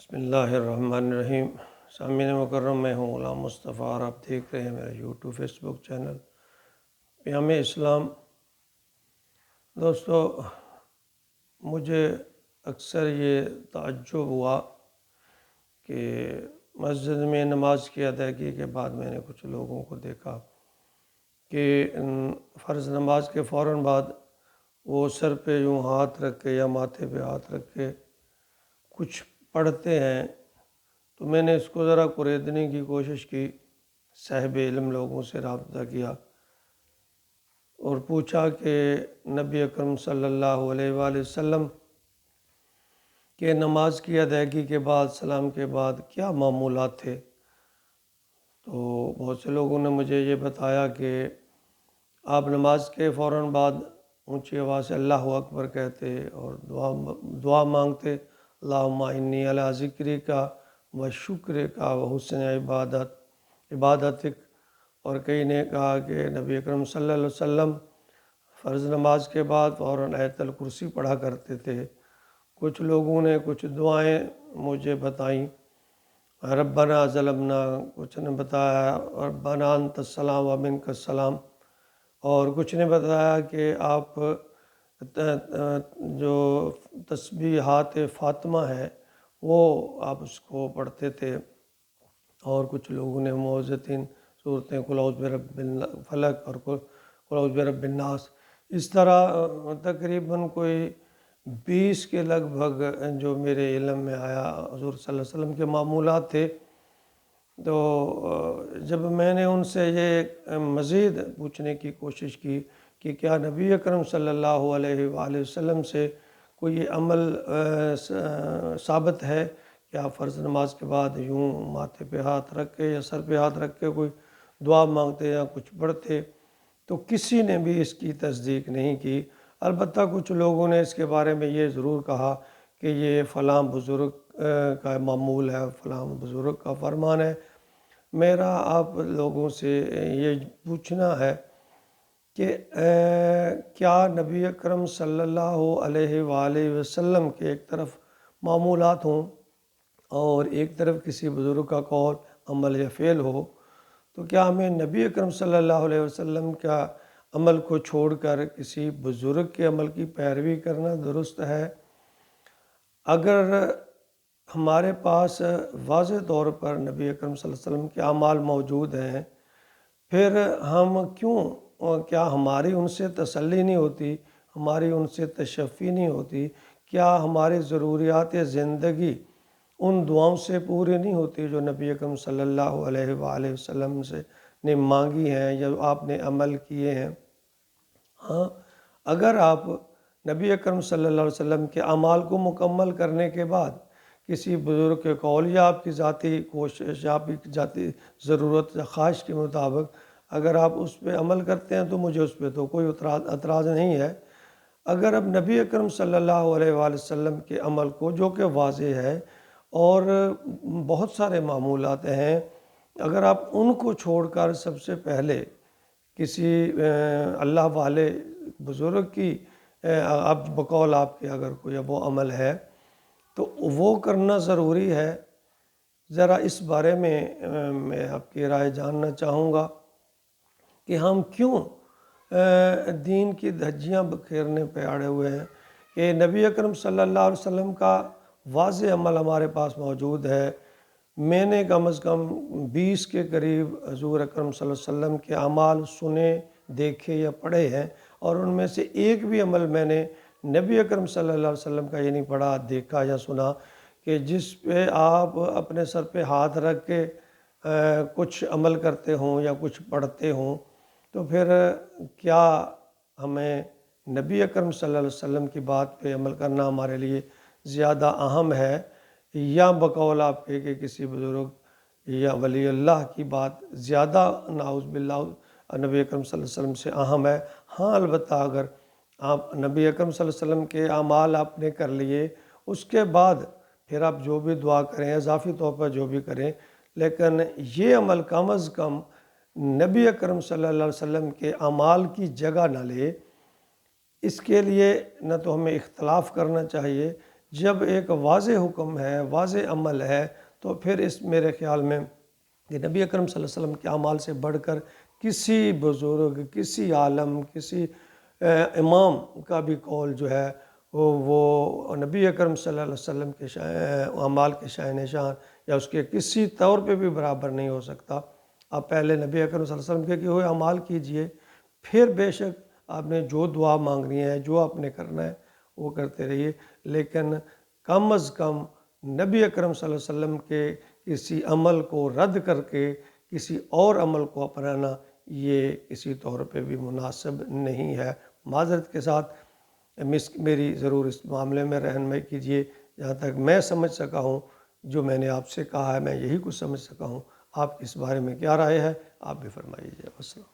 بسم اللہ الرحمن الرحیم۔ سامعین مکرم، میں ہوں غلام مصطفیٰ اور آپ دیکھ رہے ہیں میرا یوٹیوب فیس بک چینل پیام اسلام۔ دوستو، مجھے اکثر یہ تعجب ہوا کہ مسجد میں نماز کی ادائیگی کے بعد میں نے کچھ لوگوں کو دیکھا کہ فرض نماز کے فوراً بعد وہ سر پہ یوں ہاتھ رکھ کے یا ماتھے پہ ہاتھ رکھ کے کچھ پڑھتے ہیں۔ تو میں نے اس کو ذرا قریدنے کی کوشش کی، صاحب علم لوگوں سے رابطہ کیا اور پوچھا کہ نبی اکرم صلی اللہ علیہ وآلہ وسلم کہ نماز کی ادائیگی کے بعد، سلام کے بعد کیا معمولات تھے؟ تو بہت سے لوگوں نے مجھے یہ بتایا کہ آپ نماز کے فوراً بعد اونچی آواز سے اللہ اکبر کہتے اور دعا مانگتے، اللہم انی علی ذکرک و شکرک و حسن عبادتک۔ اور کئی نے کہا کہ نبی اکرم صلی اللہ علیہ وسلم فرض نماز کے بعد فوراً آیت الکرسی پڑھا کرتے تھے۔ کچھ لوگوں نے کچھ دعائیں مجھے بتائیں، ربنا ظلمنا، کچھ نے بتایا ربنا انت السلام و منک السلام، اور کچھ نے بتایا کہ آپ جو تسبیحات فاطمہ ہے وہ آپ اس کو پڑھتے تھے، اور کچھ لوگوں نے معوذتین صورتیں قل اعوذ برب الفلق اور قل اعوذ برب الناس، اس طرح تقریباً کوئی 20 کے لگ بھگ جو میرے علم میں آیا حضور صلی اللہ علیہ وسلم کے معمولات تھے۔ تو جب میں نے ان سے یہ مزید پوچھنے کی کوشش کی کہ کیا نبی اکرم صلی اللہ علیہ وآلہ وسلم سے کوئی یہ عمل ثابت ہے کہ آپ فرض نماز کے بعد یوں ماتھے پہ ہاتھ رکھ کے یا سر پہ ہاتھ رکھ کے کوئی دعا مانگتے یا کچھ پڑھتے، تو کسی نے بھی اس کی تصدیق نہیں کی۔ البتہ کچھ لوگوں نے اس کے بارے میں یہ ضرور کہا کہ یہ فلاں بزرگ کا معمول ہے، فلاں بزرگ کا فرمان ہے۔ میرا آپ لوگوں سے یہ پوچھنا ہے کہ کیا نبی اکرم صلی اللہ علیہ وآلہ وسلم کے ایک طرف معمولات ہوں اور ایک طرف کسی بزرگ کا قول، عمل یا فعل ہو، تو کیا ہمیں نبی اکرم صلی اللہ علیہ وسلم کا عمل کو چھوڑ کر کسی بزرگ کے عمل کی پیروی کرنا درست ہے؟ اگر ہمارے پاس واضح طور پر نبی اکرم صلی اللہ علیہ وسلم کے اعمال موجود ہیں، پھر ہم کیا ہماری ان سے تسلی نہیں ہوتی، ہماری ان سے تشفی نہیں ہوتی؟ کیا ہماری ضروریات زندگی ان دعاؤں سے پوری نہیں ہوتی جو نبی اکرم صلی اللہ علیہ وآلہ وسلم سے نے مانگی ہیں یا آپ نے عمل کیے ہیں؟ ہاں، اگر آپ نبی اکرم صلی اللہ علیہ وسلم کے اعمال کو مکمل کرنے کے بعد کسی بزرگ کے قول یا آپ کی ذاتی کوشش یا آپ کی ذاتی ضرورت یا خواہش کے مطابق اگر آپ اس پہ عمل کرتے ہیں تو مجھے اس پہ تو کوئی اعتراض نہیں ہے۔ اگر اب نبی اکرم صلی اللہ علیہ وآلہ وسلم کے عمل کو، جو کہ واضح ہے اور بہت سارے معمولات ہیں، اگر آپ ان کو چھوڑ کر سب سے پہلے کسی اللہ والے بزرگ کی اب بقول آپ کے اگر کوئی وہ عمل ہے تو وہ کرنا ضروری ہے، ذرا اس بارے میں میں آپ کی رائے جاننا چاہوں گا کہ ہم کیوں دین کی دھجیاں بکھیرنے پہ اڑے ہوئے ہیں کہ نبی اکرم صلی اللہ علیہ وسلم کا واضح عمل ہمارے پاس موجود ہے۔ میں نے کم از کم 20 کے قریب حضور اکرم صلی اللہ علیہ وسلم کے اعمال سنے، دیکھے یا پڑھے ہیں، اور ان میں سے ایک بھی عمل میں نے نبی اکرم صلی اللہ علیہ وسلم کا یہ نہیں پڑھا، دیکھا یا سنا کہ جس پہ آپ اپنے سر پہ ہاتھ رکھ کے کچھ عمل کرتے ہوں یا کچھ پڑھتے ہوں۔ تو پھر کیا ہمیں نبی اکرم صلی اللہ علیہ وسلم کی بات پہ عمل کرنا ہمارے لیے زیادہ اہم ہے، یا بقول آپ کے کہ کسی بزرگ یا ولی اللہ کی بات زیادہ نعوذ باللہ نبی اکرم صلی اللہ علیہ وسلم سے اہم ہے؟ ہاں، البتہ اگر آپ نبی اکرم صلی اللہ علیہ وسلم کے اعمال آپ نے کر لیے، اس کے بعد پھر آپ جو بھی دعا کریں، اضافی طور پر جو بھی کریں، لیکن یہ عمل کم از کم نبی اکرم صلی اللہ علیہ وسلم کے اعمال کی جگہ نہ لے۔ اس کے لیے نہ تو ہمیں اختلاف کرنا چاہیے، جب ایک واضح حکم ہے، واضح عمل ہے، تو پھر اس میرے خیال میں کہ نبی اکرم صلی اللہ علیہ وسلم کے اعمال سے بڑھ کر کسی بزرگ، کسی عالم، کسی امام کا بھی قول جو ہے وہ نبی اکرم صلی اللہ علیہ وسلم کے اعمال کے شائن شان یا اس کے کسی طور پہ بھی برابر نہیں ہو سکتا۔ آپ پہلے نبی اکرم صلی اللہ علیہ وسلم کے کیے ہوئے اعمال کیجئے، پھر بے شک آپ نے جو دعا مانگنی ہے، جو آپ نے کرنا ہے وہ کرتے رہیے، لیکن کم از کم نبی اکرم صلی اللہ علیہ وسلم کے کسی عمل کو رد کر کے کسی اور عمل کو اپنانا یہ کسی طور پہ بھی مناسب نہیں ہے۔ معذرت کے ساتھ میری ضرور اس معاملے میں رہنمائی کیجیے، جہاں تک میں سمجھ سکا ہوں جو میں نے آپ سے کہا ہے میں یہی کچھ سمجھ سکا ہوں۔ آپ کی اس بارے میں کیا رائے ہے آپ بھی فرمائیے۔ السلام۔